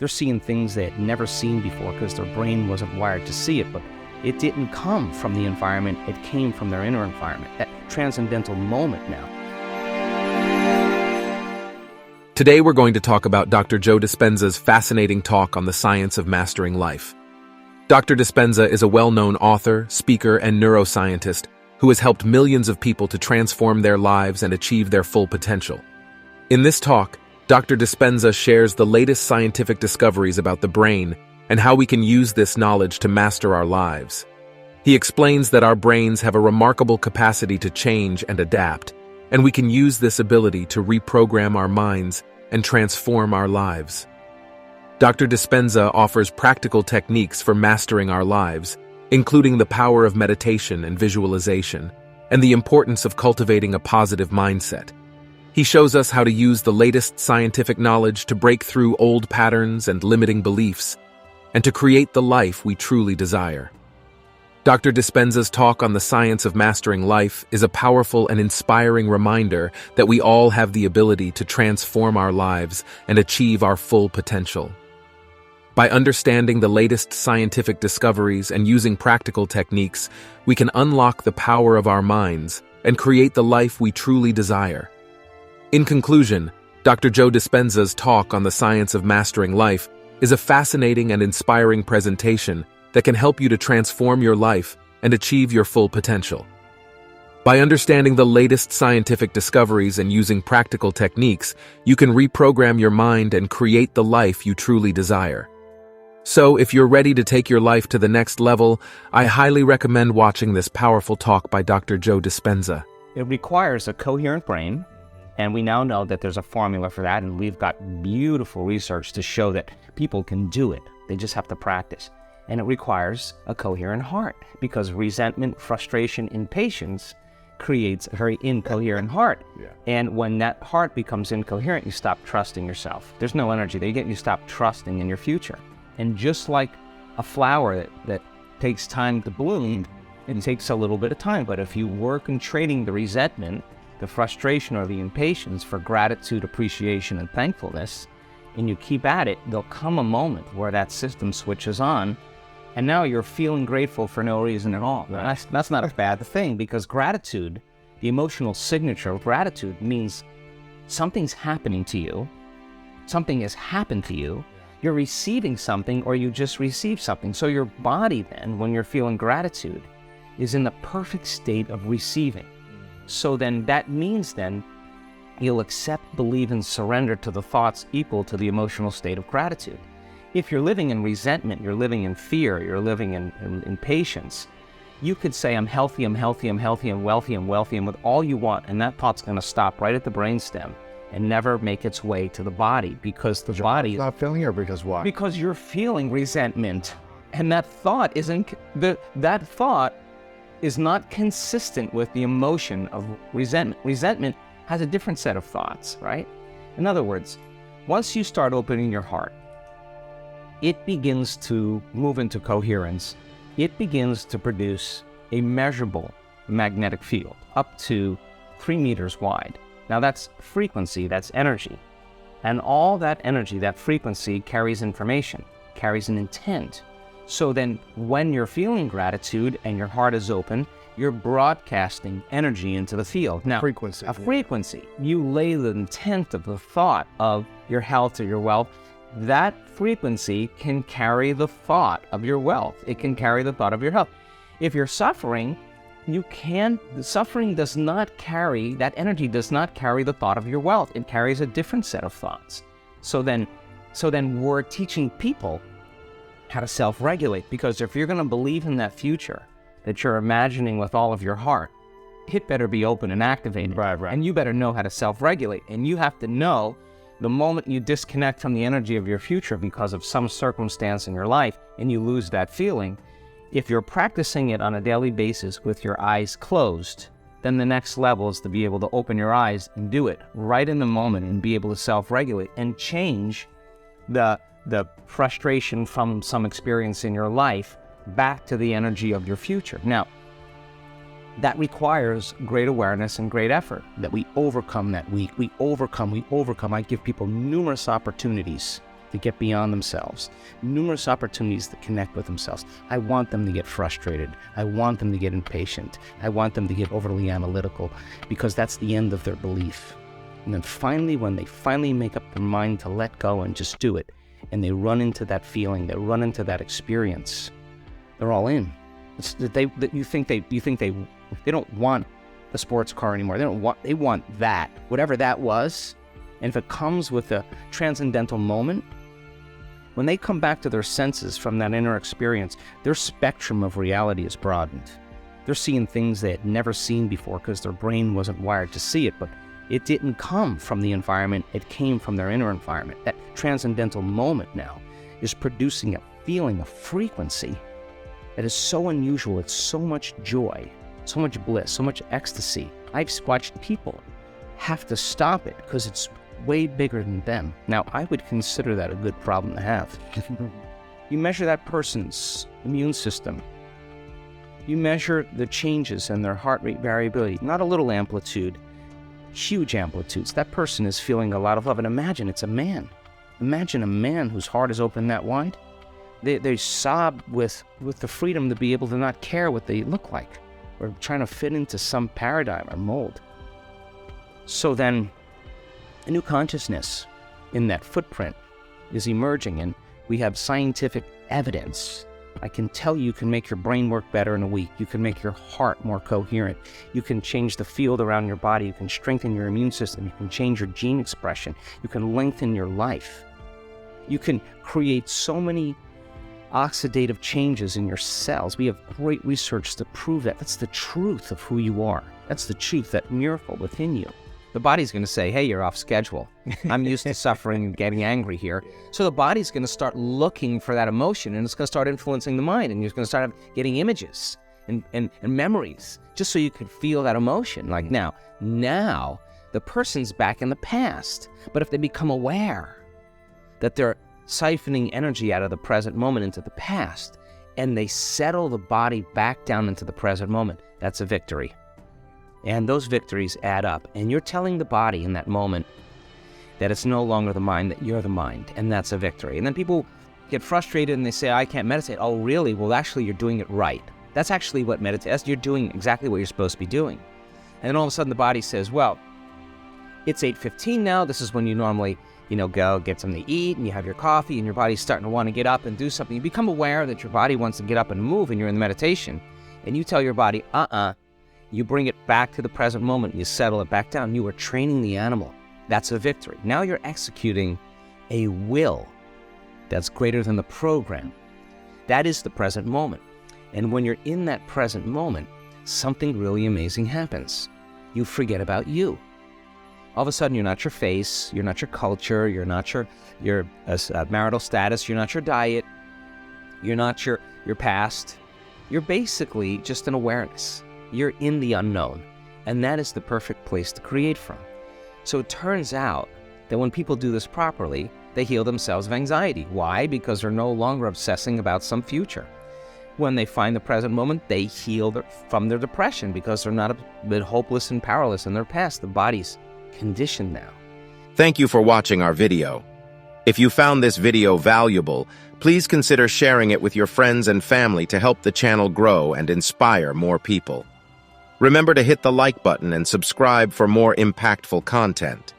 they're seeing things they had never seen before because their brain wasn't wired to see it, but it didn't come from the environment, it came from their inner environment, that transcendental moment now. Today we're going to talk about Dr. Joe Dispenza's fascinating talk on the science of mastering life. Dr. Dispenza is a well-known author, speaker, and neuroscientist who has helped millions of people to transform their lives and achieve their full potential. In this talk, Dr. Dispenza shares the latest scientific discoveries about the brain and how we can use this knowledge to master our lives. He explains that our brains have a remarkable capacity to change and adapt, and we can use this ability to reprogram our minds and transform our lives. Dr. Dispenza offers practical techniques for mastering our lives, including the power of meditation and visualization, and the importance of cultivating a positive mindset. He shows us how to use the latest scientific knowledge to break through old patterns and limiting beliefs, and to create the life we truly desire. Dr. Dispenza's talk on the science of mastering life is a powerful and inspiring reminder that we all have the ability to transform our lives and achieve our full potential. By understanding the latest scientific discoveries and using practical techniques, we can unlock the power of our minds and create the life we truly desire. In conclusion, Dr. Joe Dispenza's talk on the science of mastering life is a fascinating and inspiring presentation that can help you to transform your life and achieve your full potential. By understanding the latest scientific discoveries and using practical techniques, you can reprogram your mind and create the life you truly desire. So, if you're ready to take your life to the next level, I highly recommend watching this powerful talk by Dr. Joe Dispenza. It requires a coherent brain, and we now know that there's a formula for that, and we've got beautiful research to show that people can do it. They just have to practice. And it requires a coherent heart, because resentment, frustration, impatience creates a very incoherent heart. And when that heart becomes incoherent, you stop trusting yourself. There's no energy there. You stop trusting in your future. And just like a flower that takes time to bloom, it takes a little bit of time. But if you work on trading the resentment, the frustration, or the impatience for gratitude, appreciation, and thankfulness, and you keep at it, there'll come a moment where that system switches on, and now you're feeling grateful for no reason at all. That's not a bad thing, because gratitude, the emotional signature of gratitude, means something's happening to you, something has happened to you, you're receiving something, or you just received something. So your body then, when you're feeling gratitude, is in the perfect state of receiving. So then that means then you'll accept, believe, and surrender to the thoughts equal to the emotional state of gratitude. If you're living in resentment, you're living in fear, you're living in impatience, you could say, I'm healthy, I'm healthy, I'm healthy, I'm wealthy, I'm wealthy, and with all you want, and that thought's going to stop right at the brainstem and never make its way to the body, because the body is not feeling here. Because why? Because you're feeling resentment, and that thought isn't that thought is not consistent with the emotion of resentment. Resentment has a different set of thoughts, right? In other words, once you start opening your heart, it begins to move into coherence. It begins to produce a measurable magnetic field up to 3 meters wide. Now that's frequency, that's energy. And all that energy, that frequency, carries information, carries an intent. So then when you're feeling gratitude and your heart is open, you're broadcasting energy into the field. Now, frequency. You lay the intent of the thought of your health or your wealth. That frequency can carry the thought of your wealth. It can carry the thought of your health. If you're suffering, suffering does not carry, that energy does not carry the thought of your wealth. It carries a different set of thoughts. So then we're teaching people how to self-regulate, because if you're going to believe in that future that you're imagining with all of your heart, it better be open and activated. Right. And you better know how to self-regulate. And you have to know the moment you disconnect from the energy of your future because of some circumstance in your life and you lose that feeling, if you're practicing it on a daily basis with your eyes closed, then the next level is to be able to open your eyes and do it right in the moment and be able to self-regulate and change the frustration from some experience in your life back to the energy of your future. Now, that requires great awareness and great effort, that we overcome that we overcome. I give people numerous opportunities to get beyond themselves, numerous opportunities to connect with themselves. I want them to get frustrated. I want them to get impatient. I want them to get overly analytical, because that's the end of their belief. And then finally, when they finally make up their mind to let go and just do it, and they run into that feeling, they run into that experience, they're all in. You think they don't want the sports car anymore. They want that, whatever that was. And if it comes with a transcendental moment, when they come back to their senses from that inner experience, their spectrum of reality is broadened. They're seeing things they had never seen before because their brain wasn't wired to see it, but it didn't come from the environment, it came from their inner environment. That transcendental moment now is producing a feeling, a frequency that is so unusual. It's so much joy, so much bliss, so much ecstasy. I've watched people have to stop it because it's way bigger than them. Now, I would consider that a good problem to have. You measure that person's immune system. You measure the changes in their heart rate variability, not a little amplitude, huge amplitudes. That person is feeling a lot of love. And imagine it's a man. Imagine a man whose heart is open that wide. They sob with the freedom to be able to not care what they look like or trying to fit into some paradigm or mold. So then a new consciousness in that footprint is emerging, and we have scientific evidence. I can tell you can make your brain work better in a week. You can make your heart more coherent. You can change the field around your body. You can strengthen your immune system. You can change your gene expression. You can lengthen your life. You can create so many oxidative changes in your cells. We have great research to prove that. That's the truth of who you are. That's the truth, that miracle within you. The body's going to say, hey, you're off schedule. I'm used to suffering and getting angry here. So the body's going to start looking for that emotion, and it's going to start influencing the mind, and you're going to start getting images and memories just so you can feel that emotion. Like now the person's back in the past. But if they become aware that they're siphoning energy out of the present moment into the past, and they settle the body back down into the present moment, that's a victory. And those victories add up. And you're telling the body in that moment that it's no longer the mind, that you're the mind. And that's a victory. And then people get frustrated and they say, I can't meditate. Oh, really? Well, actually, you're doing it right. That's actually what meditation, you're doing exactly what you're supposed to be doing. And then all of a sudden the body says, well, it's 8:15 now. This is when you normally, go get something to eat, and you have your coffee, and your body's starting to want to get up and do something. You become aware that your body wants to get up and move, and you're in the meditation. And you tell your body, you bring it back to the present moment, you settle it back down. You are training the animal. That's a victory. Now you're executing a will that's greater than the program. That is the present moment. And when you're in that present moment, something really amazing happens. You forget about you. All of a sudden, you're not your face, you're not your culture, you're not your marital status, you're not your diet, you're not your past. You're basically just an awareness. You're in the unknown, and that is the perfect place to create from. So it turns out that when people do this properly, they heal themselves of anxiety. Why? Because they're no longer obsessing about some future. When they find the present moment, they heal from their depression because they're not a bit hopeless and powerless in their past. The body's conditioned now. Thank you for watching our video. If you found this video valuable, please consider sharing it with your friends and family to help the channel grow and inspire more people. Remember to hit the like button and subscribe for more impactful content.